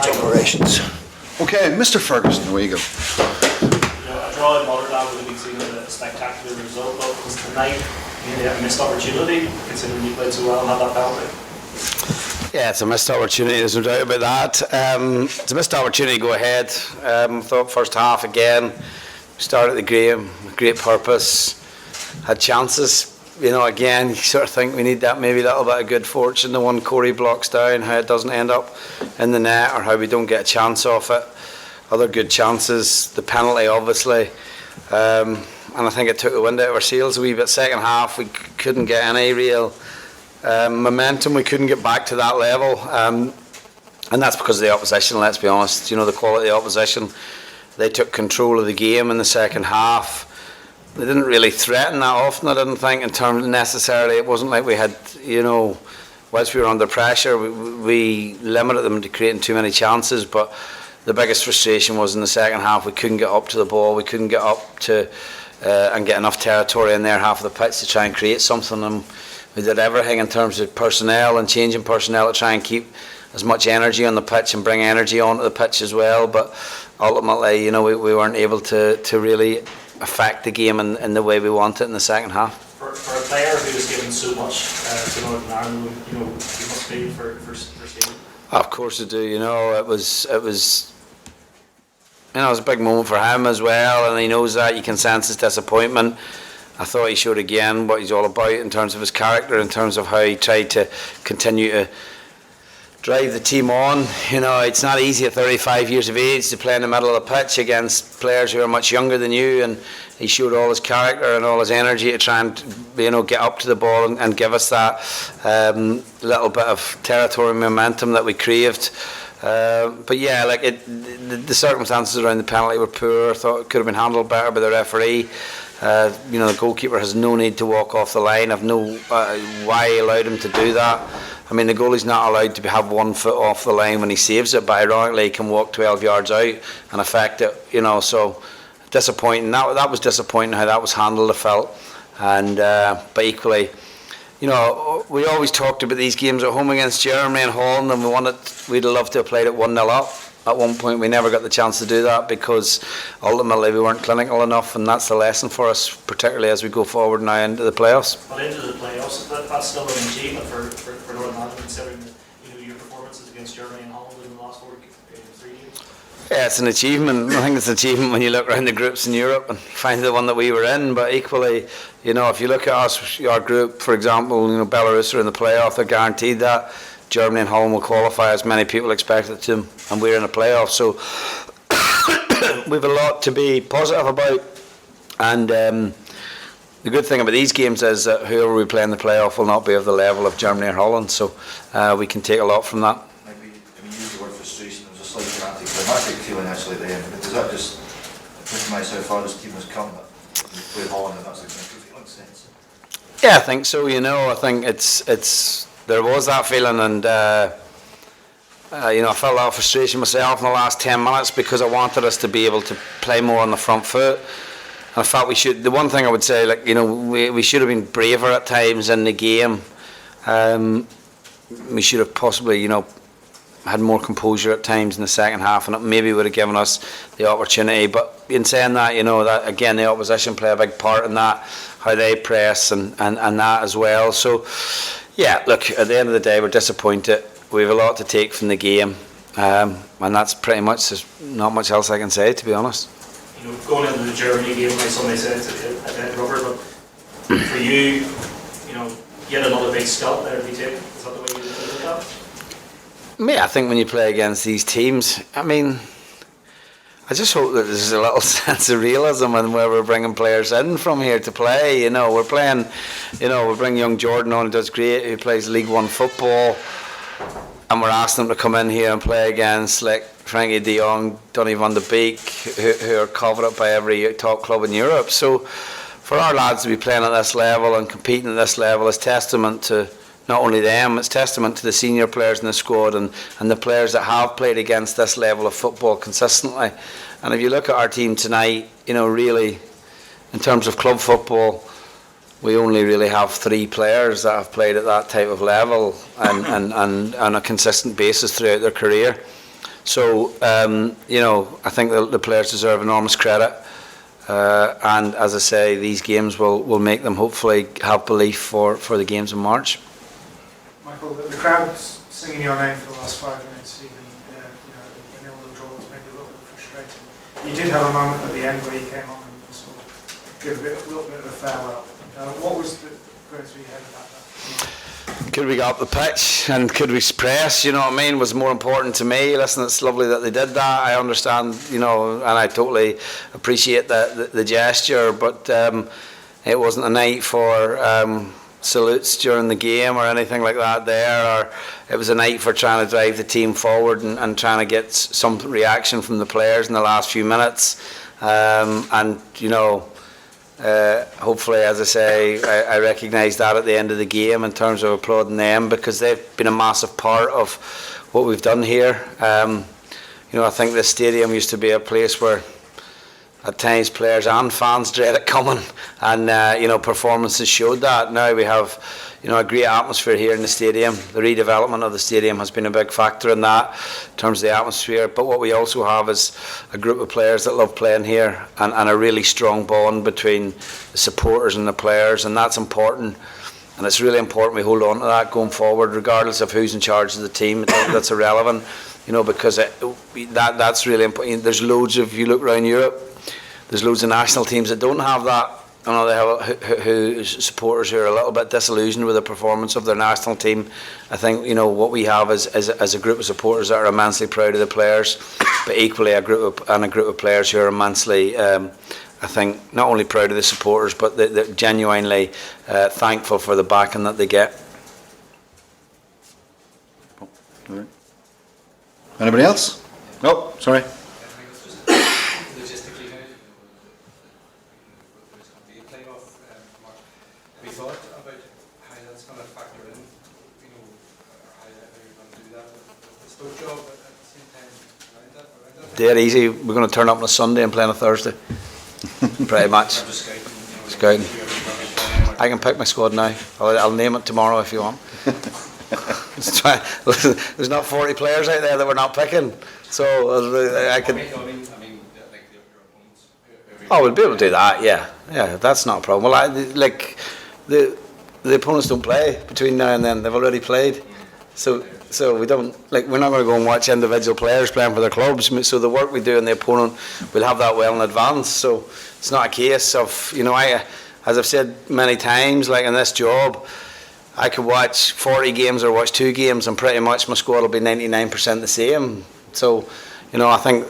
pitch operations. Okay, Mr. Ferguson, away you go. A draw in Motherwell would have been seen as a spectacular result, but was tonight really a missed opportunity, considering you played so well and had that penalty? Yeah, it's a missed opportunity, there's no doubt about that. It's a missed opportunity to go ahead. Thought first half again, started the game with great purpose, had chances. You know, again, you sort of think we need that maybe little bit of good fortune, the one Corey blocks down, how it doesn't end up in the net or how we don't get a chance off it. Other good chances, the penalty obviously, and I think it took the wind out of our sails a wee bit. Second half we couldn't get any real momentum, we couldn't get back to that level, and that's because of the opposition, let's be honest. You know, the quality of the opposition, they took control of the game in the second half. They didn't really threaten that often, I didn't think, in terms necessarily. It wasn't like we had, you know, whilst we were under pressure, we limited them to creating too many chances. But the biggest frustration was in the second half, we couldn't get up to the ball, we couldn't get up to and get enough territory in their half of the pitch to try and create something. And we did everything in terms of personnel and changing personnel to try and keep as much energy on the pitch and bring energy onto the pitch as well. But ultimately, you know, we weren't able to really affect the game in the way we want it in the second half. For a player who was given so much to Northern Ireland, you know, you must feel for Stephen. Of course I do. You know, it was you know, it was a big moment for him as well, and he knows that. You can sense his disappointment. I thought he showed again what he's all about in terms of his character, in terms of how he tried to continue to drive the team on. You know, it's not easy at 35 years of age to play in the middle of the pitch against players who are much younger than you, and he showed all his character and all his energy to try and, you know, get up to the ball and give us that little bit of territory momentum that we craved. But yeah, like the circumstances around the penalty were poor. I thought it could have been handled better by the referee. You know, the goalkeeper has no need to walk off the line. I've no why he allowed him to do that. I mean, the goalie's not allowed to have 1 foot off the line when he saves it, but ironically he can walk 12 yards out and affect it, you know. So disappointing. That was disappointing how that was handled, I felt. And but equally, you know, we always talked about these games at home against Germany and Holland, and we'd love to have played it 1-0 up. At one point we never got the chance to do that because ultimately we weren't clinical enough, and that's the lesson for us, particularly as we go forward now into the playoffs. Well, into the playoffs, that's still an achievement for Northern Ireland, considering your performances against Germany and Holland in the last 3 games. Yeah, it's an achievement. I think it's an achievement when you look around the groups in Europe and find the one that we were in. But equally, you know, if you look at us, our group, for example, you know, Belarus are in the playoff, they're guaranteed that. Germany and Holland will qualify, as many people expected to, and we're in a playoff. So we have a lot to be positive about. And the good thing about these games is that whoever we play in the playoff will not be of the level of Germany or Holland. So we can take a lot from that. Maybe, I mean, you used the word frustration. There was a slight anticlimactic feeling actually at the end. But does that just recognise how far this team has come? That we played Holland, and that's like a feeling sense. Yeah, I think so. You know, I think it's. There was that feeling, and you know, I felt a lot of frustration myself in the last 10 minutes because I wanted us to be able to play more on the front foot. And I felt we should. The one thing I would say, like, you know, we should have been braver at times in the game. We should have possibly, you know, had more composure at times in the second half, and it maybe would have given us the opportunity. But in saying that, you know, that again, the opposition play a big part in that, how they press and that as well. So. Yeah, look, at the end of the day, we're disappointed. We have a lot to take from the game, and that's pretty much, there's not much else I can say, to be honest. You know, going into the Germany game, like somebody said, it's a dead rubber, but for you, you know, yet another big scalp there to be taken. Is that the way you look at that? Yeah, I think when you play against these teams, I mean, I just hope that there's a little sense of realism in where we're bringing players in from here to play. You know, we're playing, you know, we bring young Jordan on, who does great, who plays League One football, and we're asking them to come in here and play against, like, Frankie de Jong, Donny van de Beek, who are coveted by every top club in Europe. So for our lads to be playing at this level and competing at this level is testament to not only them, it's testament to the senior players in the squad and the players that have played against this level of football consistently. And if you look at our team tonight, you know, really, in terms of club football, we only really have 3 players that have played at that type of level and on a consistent basis throughout their career. So, you know, I think the players deserve enormous credit. And as I say, these games will make them hopefully have belief for the games in March. Michael, the crowd's singing your name for the last 5 minutes, even a nil-nil draw was maybe a little bit frustrating. You did have a moment at the end where you came on and sort of gave a little bit of a farewell. What was going through your head about that? Could we get up the pitch and could we press, you know what I mean, was more important to me. Listen, it's lovely that they did that. I understand, you know, and I totally appreciate the gesture, but it wasn't a night for salutes during the game or anything like that there, or it was a night for trying to drive the team forward and trying to get some reaction from the players in the last few minutes. And, you know, hopefully, as I say, I recognise that at the end of the game in terms of applauding them, because they've been a massive part of what we've done here. You know, I think this stadium used to be a place where at times players and fans dreaded coming, and you know, performances showed that. Now we have, you know, a great atmosphere here in the stadium. The redevelopment of the stadium has been a big factor in that, in terms of the atmosphere. But what we also have is a group of players that love playing here, and a really strong bond between the supporters and the players, and that's important. And it's really important we hold on to that going forward, regardless of who's in charge of the team. I think that's irrelevant, you know, because that's really important. There's loads of, you look around Europe, there's loads of national teams that don't have that. You know, they have supporters who are a little bit disillusioned with the performance of their national team. I think, you know, what we have is a group of supporters that are immensely proud of the players, but equally a group of players who are immensely, I think, not only proud of the supporters, but they're genuinely thankful for the backing that they get. Anybody else? No, sorry. We thought about how that's going to factor in, you know, how you're going to do that with the Stoke job, but at the same time, around that. Dead easy. We're going to turn up on a Sunday and play on a Thursday. Pretty much. Scouting. I can pick my squad now. I'll name it tomorrow if you want. Listen, there's not 40 players out there that we're not picking, so I could. I mean, like your opponents. Oh, we'll be able to do that. Yeah, that's not a problem. Well, the opponents don't play between now and then. They've already played, so we don't, like, we're not going to go and watch individual players playing for their clubs. So the work we do in the opponent, we'll have that well in advance. So it's not a case of, you know, as I've said many times, like in this job, I could watch 40 games or watch 2 games, and pretty much my squad will be 99% the same. So, you know, I think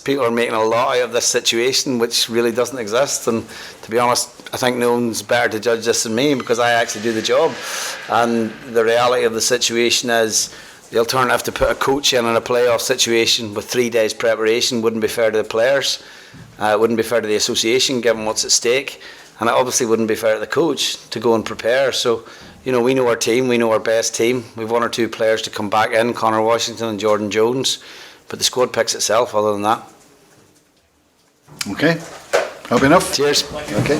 people are making a lot out of this situation, which really doesn't exist. And to be honest, I think no one's better to judge this than me, because I actually do the job. And the reality of the situation is, the alternative to put a coach in a playoff situation with 3 days preparation wouldn't be fair to the players. It wouldn't be fair to the association, given what's at stake. And it obviously wouldn't be fair to the coach to go and prepare. So, you know, we know our team, we know our best team. We've 1 or 2 players to come back in, Connor Washington and Jordan Jones. But the squad picks itself other than that. Okay. Hope enough. Cheers. Okay.